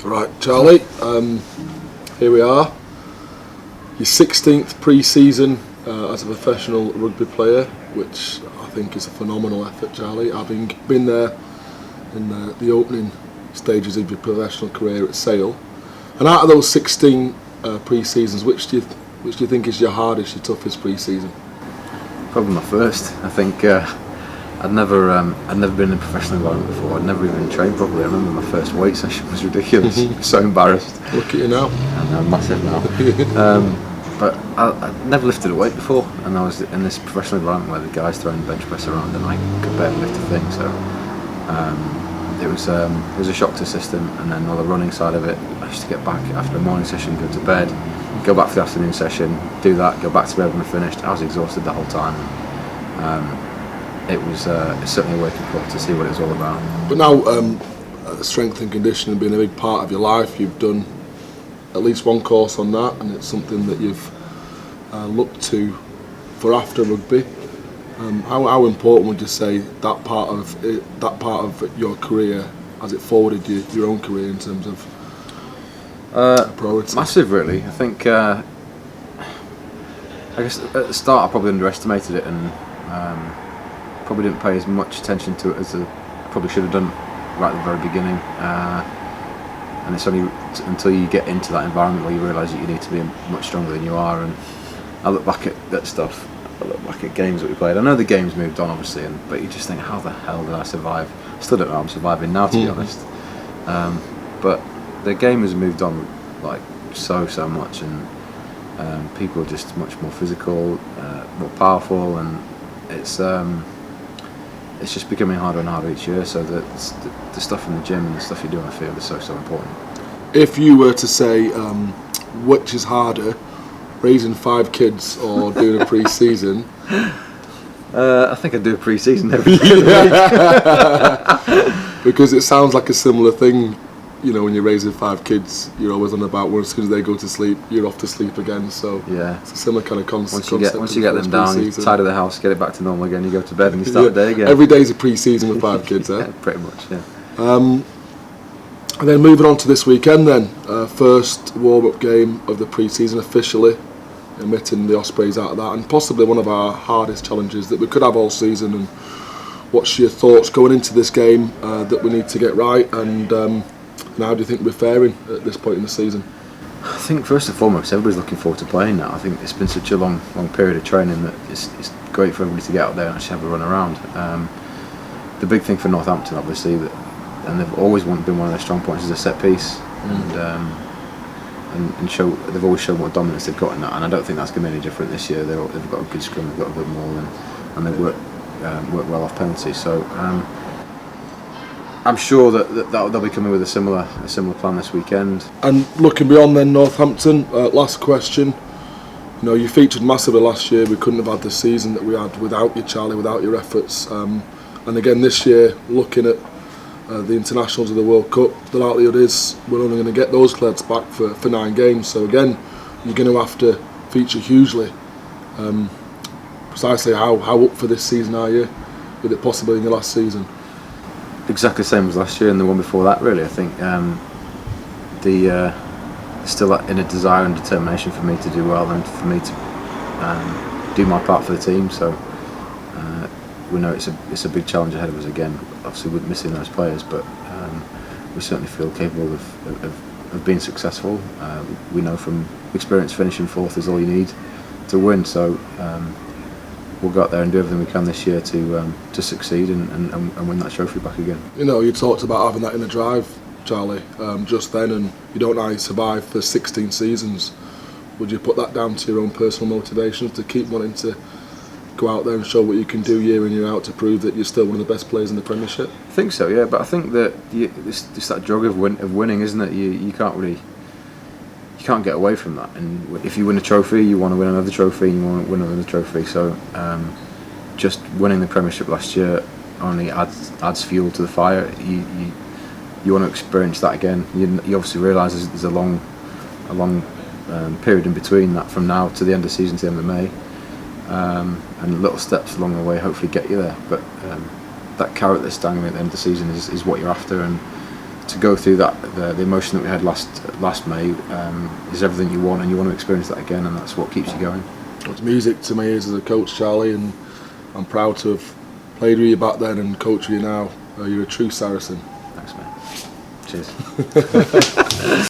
Right, Charlie, here we are. Your 16th pre-season as a professional rugby player, which I think is a phenomenal effort, Charlie. Having been there in the opening stages of your professional career at Sale, and out of those 16 pre-seasons, which do you think is your hardest, your toughest pre-season? Probably my first. I think I'd never been in a professional environment before. I'd never even trained properly. I remember my first weight session was ridiculous. I was so embarrassed. Look at you now. And I'm massive now. But I'd never lifted a weight before, and I was in this professional environment where the guys throwing bench press around and I could barely lift a thing. So it was a shock to the system. And then all the running side of it, I used to get back after a morning session, go to bed, go back for the afternoon session, do that, go back to bed when I finished. I was exhausted the whole time. It was certainly a wake-up call to see what it was all about. But now, strength and conditioning being a big part of your life, you've done at least one course on that, and it's something that you've looked to for after rugby. How important would you say that part of your career, as it forwarded your own career in terms of priorities? Massive, really. I think. I guess at the start I probably underestimated it and probably didn't pay as much attention to it as I probably should have done right at the very beginning. And it's only until you get into that environment where you realise that you need to be much stronger than you are. And I look back at that stuff. I look back at games that we played. I know the game's moved on, obviously, but you just think, how the hell did I survive? I still don't know how I'm surviving now, to be honest. But the game has moved on like so much, and people are just much more physical, more powerful, and it's just becoming harder and harder each year. So the stuff in the gym and the stuff you do on the field is so important. If you were to say which is harder, raising 5 kids or doing a pre-season, I think I'd do a pre-season every year. Because it sounds like a similar thing. You know, when you're raising 5 kids, you're always on about as soon as they go to sleep, you're off to sleep again. So yeah, it's a similar kind of concept. Once you get them down, you tidy the house, get it back to normal again, you go to bed and you start the day again. Every day's a pre-season with 5 kids, eh? Yeah, pretty much, yeah. And then moving on to this weekend then, first warm-up game of the pre-season officially, omitting the Ospreys out of that, and possibly one of our hardest challenges that we could have all season. And what's your thoughts going into this game that we need to get right, and how do you think we're faring at this point in the season? I think first and foremost, everybody's looking forward to playing now. I think it's been such a long period of training that it's great for everybody to get out there and actually have a run around. The big thing for Northampton, obviously, and they've always been one of their strong points, is a set piece, and show. They've always shown what dominance they've got in that, and I don't think that's going to be any different this year. They've got a good scrum, they've got a good maul, and they work well off penalties. So I'm sure that they'll be coming with a similar plan this weekend. And looking beyond then, Northampton, last question. You know, you featured massively last year. We couldn't have had the season that we had without you, Charlie, without your efforts. And again this year, looking at the internationals of the World Cup, the likelihood is we're only going to get those lads back for 9 games. So again, you're going to have to feature hugely. Precisely how up for this season are you, with it possibly in your last season? Exactly the same as last year and the one before that, really. I think still in a desire and determination for me to do well and for me to do my part for the team. So we know it's a big challenge ahead of us again. Obviously, we're missing those players, but we certainly feel capable of being successful. We know from experience finishing 4th is all you need to win. So we'll go out there and do everything we can this year to succeed and win that trophy back again. You know, you talked about having that inner drive, Charlie, just then, and you don't know how you survive for 16 seasons. Would you put that down to your own personal motivations to keep wanting to go out there and show what you can do year in year out to prove that you're still one of the best players in the Premiership? I think so, yeah. But I think that it's that drug of winning, isn't it? You can't get away from that. And if you win a trophy, you want to win another trophy, and you want to win another trophy. So just winning the Premiership last year only adds fuel to the fire. You want to experience that again. You obviously realise there's a long period in between that, from now to the end of the season, to the end of May. And little steps along the way hopefully get you there. But that carrot that's dangling at the end of the season is what you're after, and to go through that, the emotion that we had last May, is everything you want, and you want to experience that again, and that's what keeps you going. It's music to my ears as a coach, Charlie, and I'm proud to have played with you back then and coach with you now. You're a true Saracen. Thanks, mate. Cheers.